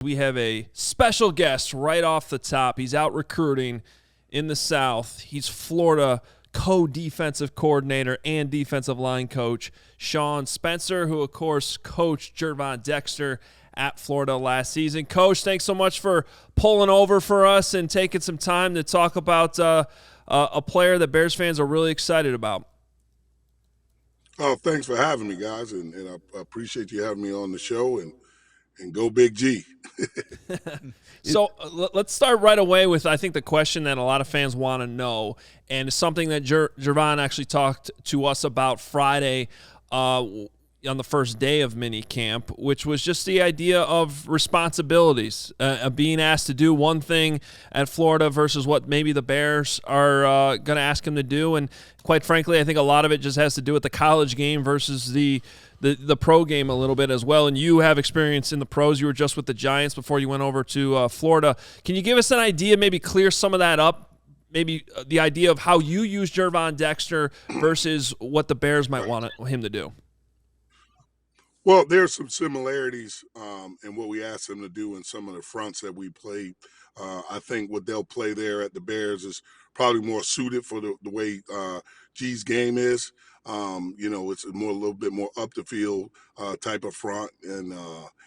We have a special guest right off the top. He's out recruiting in the South. He's Florida co-defensive coordinator and defensive line coach Sean Spencer, who, of course, coached Gervon Dexter at Florida last season. Coach, thanks so much for pulling over for us and taking some time to talk about a player that Bears fans are really excited about. Oh, thanks for having me, guys, and I appreciate you having me on the show, and go Big G. So let's start right away with, I think, the question that a lot of fans want to know, and it's something that Gervon actually talked to us about Friday on the first day of mini camp, which was just the idea of responsibilities, of being asked to do one thing at Florida versus what maybe the Bears are going to ask him to do. And quite frankly, I think a lot of it just has to do with the college game versus the pro game a little bit as well. And you have experience in the pros. You were just with the Giants before you went over to Florida. Can you give us an idea, maybe clear some of that up, maybe the idea of how you use Gervon Dexter versus what the Bears might want him to do? Well, there's some similarities in what we asked them to do in some of the fronts that we played. I think what they'll play there at the Bears is probably more suited for the way G's game is. It's a little bit more up the field type of front, and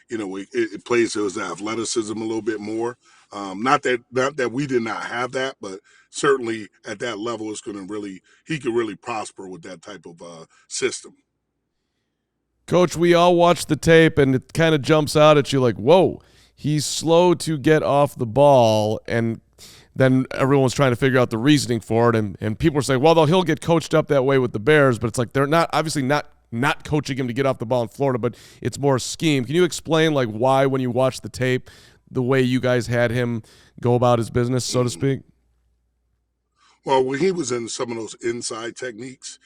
it plays to his athleticism a little bit more. Not that we did not have that, but certainly at that level, he could really prosper with that type of system. Coach, we all watch the tape, and it kind of jumps out at you like, whoa, he's slow to get off the ball, and then everyone's trying to figure out the reasoning for it, and people are saying, well, he'll get coached up that way with the Bears, but it's like they're not coaching him to get off the ball in Florida, but it's more a scheme. Can you explain like why, when you watch the tape, the way you guys had him go about his business, so to speak? Well, when he was in some of those inside techniques,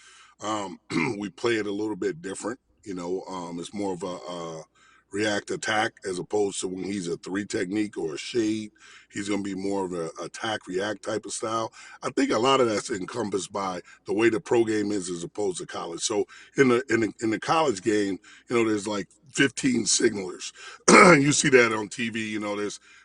we play it a little bit different. It's more of a react attack as opposed to when he's a 3 technique or a shade. He's going to be more of an attack react type of style. I think a lot of that's encompassed by the way the pro game is as opposed to college. So in the college game, there's like 15 signalers. You see that on TV.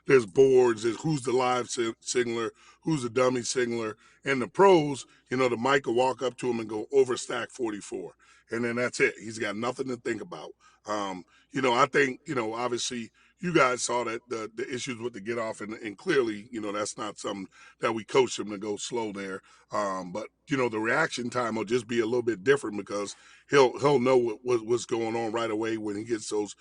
There's boards. There's who's the live signaler, who's the dummy signaler. And the pros, the mic will walk up to him and go overstack 44. And then that's it. He's got nothing to think about. I think, obviously you guys saw that the issues with the get off, and clearly, that's not something that we coached him to go slow there. But the reaction time will just be a little bit different because he'll know what's going on right away when he gets those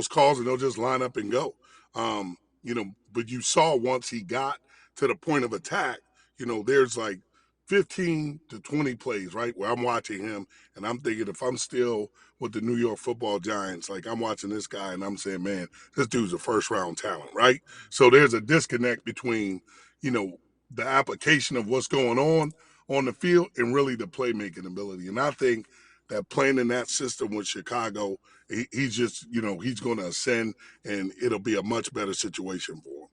calls, and they'll just line up and go. But you saw once he got to the point of attack, there's like 15 to 20 plays, right, where I'm watching him and I'm thinking, if I'm still with the New York Football Giants, like I'm watching this guy and I'm saying, man, this dude's a first-round talent, right? So there's a disconnect between, the application of what's going on the field and really the playmaking ability. And I think that playing in that system with Chicago, he's just, he's going to ascend, and it'll be a much better situation for him.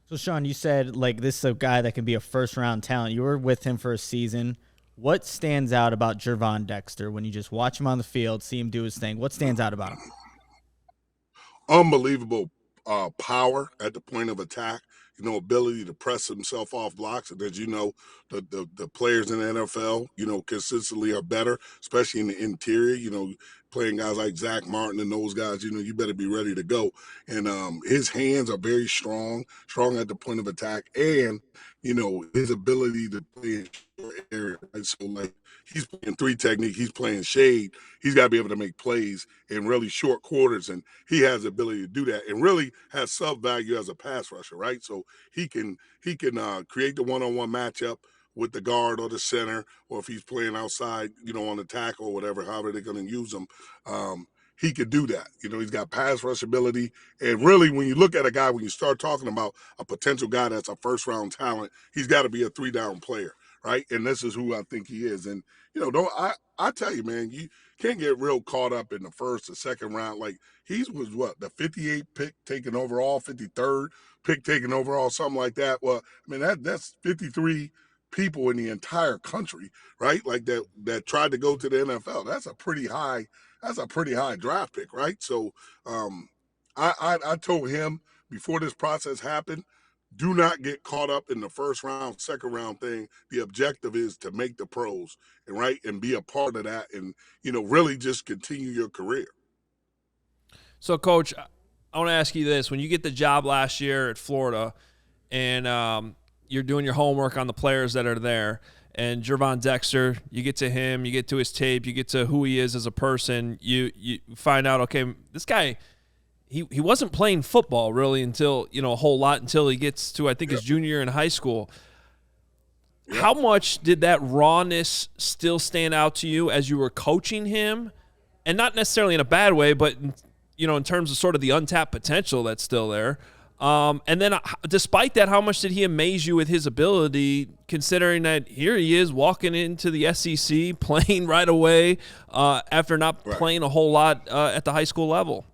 So, Sean, you said, this is a guy that can be a first-round talent. You were with him for a season. What stands out about Gervon Dexter when you just watch him on the field, see him do his thing? What stands out about him? Unbelievable power at the point of attack, ability to press himself off blocks. And as you know, the players in the NFL, consistently are better, especially in the interior, playing guys like Zach Martin and those guys, you better be ready to go. And his hands are very strong at the point of attack, and, his ability to play in short area. Right? So, he's playing 3 technique, he's playing shade. He's got to be able to make plays in really short quarters, and he has the ability to do that and really has sub-value as a pass rusher, right? So he can create the one-on-one matchup with the guard or the center, or if he's playing outside, on the tackle or whatever, however they're going to use him, he could do that. He's got pass rush ability. And really, when you look at a guy, when you start talking about a potential guy that's a first-round talent, he's got to be a 3-down player, right? And this is who I think he is. And, I tell you, man, you can't get real caught up in the first or second round. Like, he was the 58th pick taken overall, 53rd pick taken overall, something like that. Well, I mean, that's 53 people in the entire country, right? Like that tried to go to the NFL. That's a pretty high draft pick, right? So I told him before this process happened, do not get caught up in the first round, second round thing. The objective is to make the pros, and right, and be a part of that, and really just continue your career. So, Coach, I want to ask you this: when you get the job last year at Florida, and you're doing your homework on the players that are there, and Gervon Dexter, you get to him, you get to his tape, you get to who he is as a person, you find out, okay, this guy, he wasn't playing football really until, a whole lot until he gets to, I think, his junior year in high school. How much did that rawness still stand out to you as you were coaching him? And not necessarily in a bad way, but, in terms of sort of the untapped potential that's still there. And then despite that, how much did he amaze you with his ability, considering that here he is walking into the SEC, playing right away after not playing a whole lot at the high school level?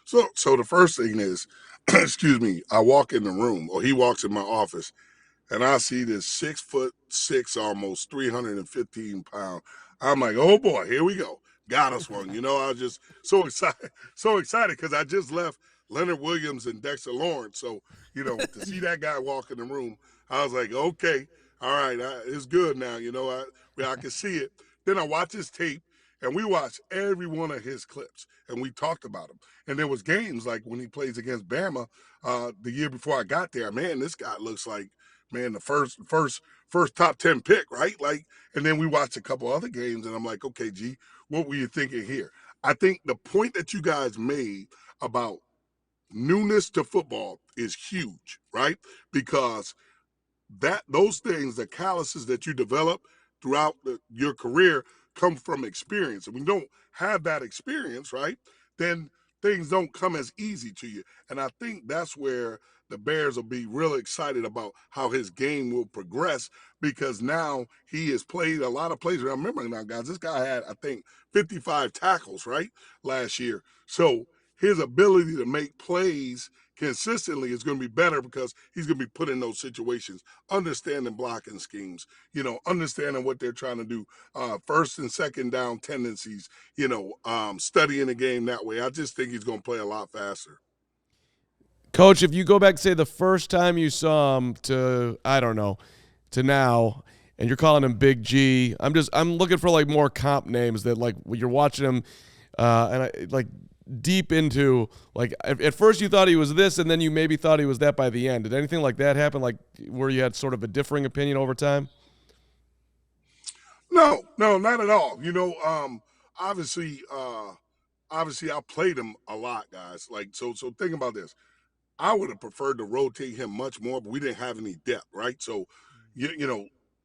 So the first thing is, excuse me, I walk in the room, or he walks in my office, and I see this 6'6", almost 315 pound. I'm like, oh boy, here we go. Got us one. I was just so excited because I just left Leonard Williams and Dexter Lawrence. So, to see that guy walk in the room, I was like, okay, all right, it's good now. I can see it. Then I watched his tape, and we watched every one of his clips, and we talked about him. And there was games like when he plays against Bama the year before I got there. Man, this guy looks like, man, the first top 10 pick, right? Like, and then we watched a couple other games, and I'm like, okay, G, what were you thinking here? I think the point that you guys made about newness to football is huge, right? Because those things, the calluses that you develop throughout your career come from experience. And when you don't have that experience, right, then things don't come as easy to you. And I think that's where the Bears will be really excited about how his game will progress, because now he has played a lot of plays. Remember now, guys, this guy had, I think, 55 tackles, right, last year. So his ability to make plays consistently is going to be better because he's going to be put in those situations, understanding blocking schemes, understanding what they're trying to do, first and second down tendencies, studying the game that way. I just think he's going to play a lot faster. Coach, if you go back, say, the first time you saw him to now, and you're calling him Big G, I'm looking for like more comp names that like you're watching him, and I like deep into, like, at first you thought he was this, and then you maybe thought he was that by the end. Did anything like that happen, like where you had sort of a differing opinion over time? No, not at all. Obviously I played him a lot, guys. Like, so think about this. I would have preferred to rotate him much more, but we didn't have any depth, right? So,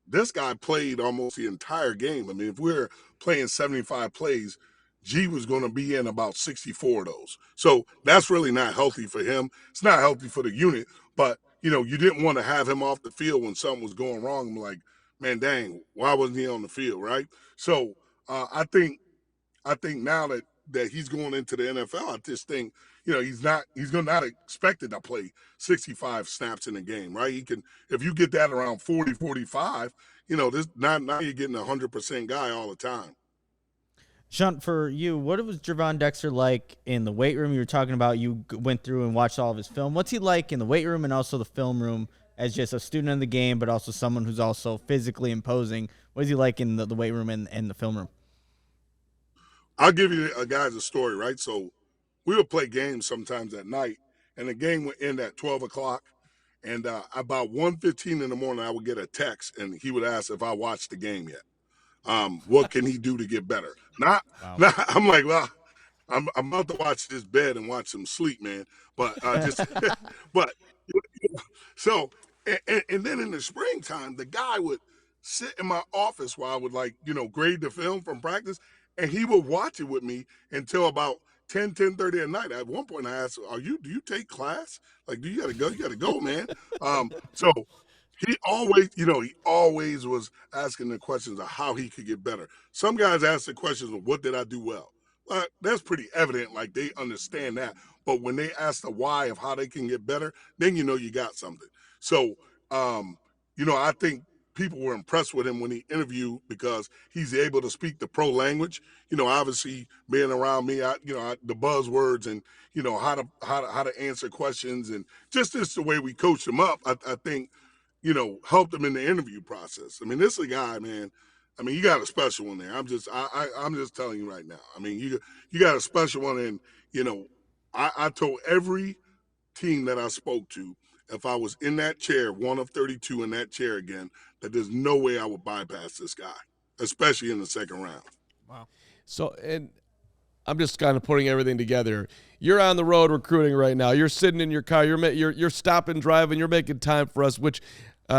this guy played almost the entire game. I mean, if we're playing 75 plays, G was going to be in about 64 of those. So that's really not healthy for him. It's not healthy for the unit, but, you didn't want to have him off the field when something was going wrong. I'm like, man, dang, why wasn't he on the field, right? So I think now that he's going into the NFL, I just think, he's going to not expected to play 65 snaps in a game, right? He can, if you get that around 40, 45, this now you're getting a 100% guy all the time. Sean, for you, what was Gervon Dexter like in the weight room? You were talking about you went through and watched all of his film. What's he like in the weight room and also the film room as just a student of the game, but also someone who's also physically imposing? What is he like in the weight room and the film room? I'll give you guys a story, right? So we would play games sometimes at night, and the game would end at 12 o'clock. And about 1:15 in the morning, I would get a text, and he would ask if I watched the game yet. What can he do to get better? I'm like, well, I'm about to watch this bed and watch some sleep, man. But so, and then in the springtime, the guy would sit in my office while I would grade the film from practice, and he would watch it with me until about 10:30 at night. At one point, I asked, do you take class? Like, do you gotta go, man? So he always was asking the questions of how he could get better. Some guys ask the questions of what did I do well? That's pretty evident, like they understand that. But when they ask the why of how they can get better, then you got something. So, I think people were impressed with him when he interviewed because he's able to speak the pro language. Obviously being around me, the buzzwords and how to answer questions and just the way we coached him up. I think helped him in the interview process. I mean, this is a guy, man. I mean, you got a special one there. I'm just telling you right now. I mean, you got a special one, and I told every team that I spoke to, if I was in that chair, one of 32 in that chair again, that there's no way I would bypass this guy, especially in the second round. Wow. So, and I'm just kind of putting everything together. You're on the road recruiting right now. You're sitting in your car. You're stopping, driving. You're making time for us, which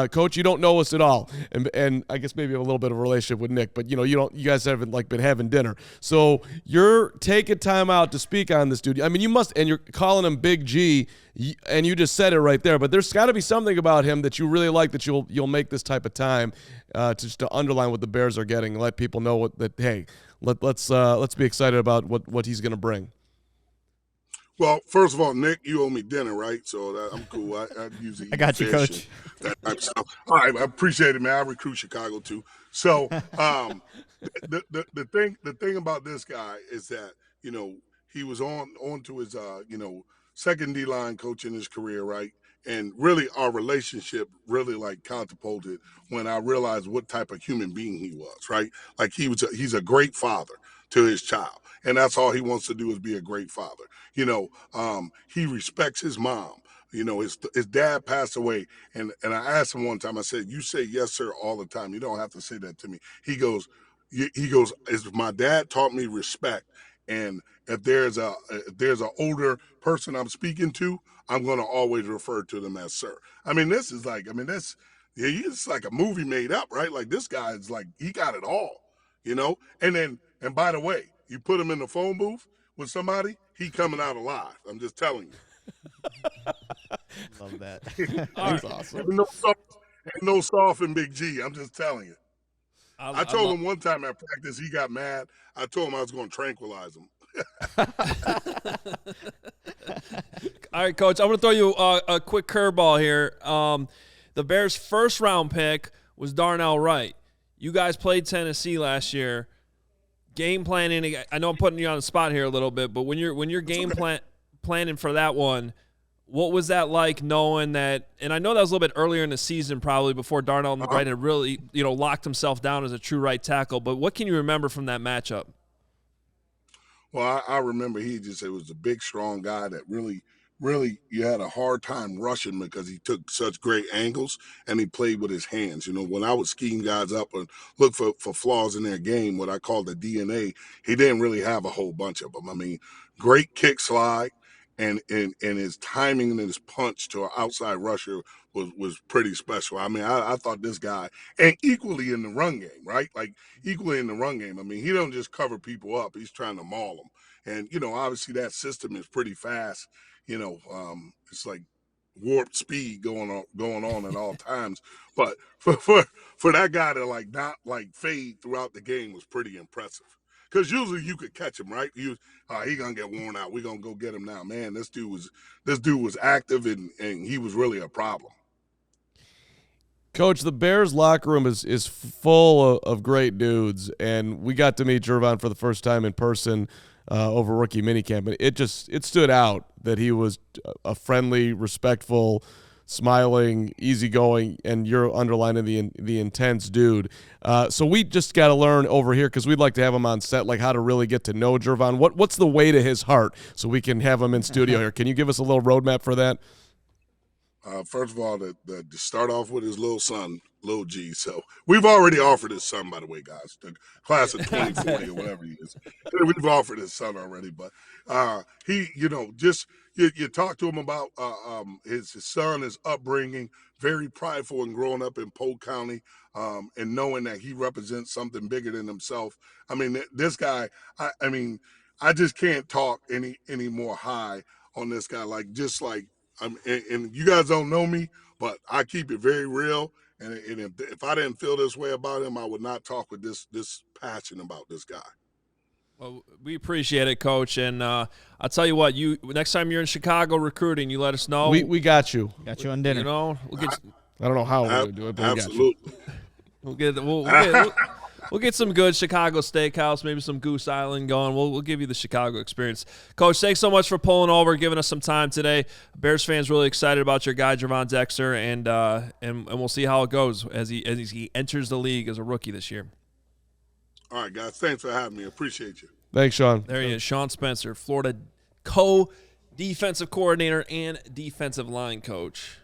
Coach, you don't know us at all, and I guess maybe you have a little bit of a relationship with Nick, but you guys haven't been having dinner. So you're taking time out to speak on this dude. I mean, you must, and you're calling him Big G, and you just said it right there. But there's got to be something about him that you really like that you'll make this type of time to underline what the Bears are getting, and let people know let's be excited about what he's going to bring. Well, first of all, Nick, you owe me dinner, right? So I'm cool. I usually I got you, Coach. That type of stuff. All right, I appreciate it, man. I recruit Chicago too. So the thing about this guy is that he was on to his second D-line coach in his career, right? And really, our relationship really catapulted when I realized what type of human being he was, right? Like he's a great father to his child. And that's all he wants to do is be a great father. He respects his mom. His dad passed away. And I asked him one time, I said, you say yes, sir, all the time. You don't have to say that to me. He goes, my dad taught me respect. And if there's an older person I'm speaking to, I'm going to always refer to them as sir. I mean, it's like a movie made up, right? Like this guy is he got it all, And by the way, you put him in the phone booth with somebody, he coming out alive. I'm just telling you. Love that. That's awesome. Ain't no soft and Big G. I'm just telling you. I told him one time at practice, he got mad. I told him I was going to tranquilize him. All right, Coach, I'm going to throw you a quick curveball here. The Bears' first round pick was Darnell Wright. You guys played Tennessee last year. Game planning, I know I'm putting you on the spot here a little bit, but when you're game planning for that one, what was that like knowing that, and I know that was a little bit earlier in the season probably before Darnell Wright had really, locked himself down as a true right tackle, but what can you remember from that matchup? Well, I remember it was a big, strong guy that really you had a hard time rushing because he took such great angles and he played with his hands. When I would scheme guys up and look for flaws in their game, what I call the DNA, he didn't really have a whole bunch of them. I mean, great kick slide and his timing and his punch to an outside rusher was pretty special. I mean, I thought this guy, and equally in the run game, right? Equally in the run game. I mean, he don't just cover people up. He's trying to maul them. And, obviously that system is pretty fast. It's like warp speed going on at all times. But for that guy to not fade throughout the game was pretty impressive. Because usually you could catch him, right? He gonna get worn out. We're gonna go get him now. Man, this dude was active and he was really a problem. Coach, the Bears locker room is full of great dudes, and we got to meet Gervon for the first time in person over rookie minicamp, and it stood out that he was a friendly, respectful, smiling, easygoing, and you're underlining the intense dude. So we just got to learn over here, because we'd like to have him on set, how to really get to know Gervon. What's the way to his heart so we can have him in studio here? Can you give us a little roadmap for that? First of all, to start off with his little son, Lil G. So we've already offered his son, by the way, guys, the class of 2040 or whatever he is. We've offered his son already, but he, you talk to him about his son, his upbringing, very prideful and growing up in Polk County, and knowing that he represents something bigger than himself. I mean, this guy, I just can't talk any more high on this guy. And you guys don't know me, but I keep it very real. And if I didn't feel this way about him, I would not talk with this passion about this guy. Well, we appreciate it, Coach. And I'll tell you what, next time you're in Chicago recruiting, you let us know. We got you. Got you on dinner. We'll get you. I don't know how we're going to do it, but absolutely. We'll get some good Chicago steakhouse, maybe some Goose Island going. We'll give you the Chicago experience. Coach, thanks so much for pulling over, giving us some time today. Bears fans really excited about your guy, Gervon Dexter, and we'll see how it goes as he enters the league as a rookie this year. All right, guys. Thanks for having me. Appreciate you. Thanks, Sean. There he is, Sean Spencer, Florida co-defensive coordinator and defensive line coach.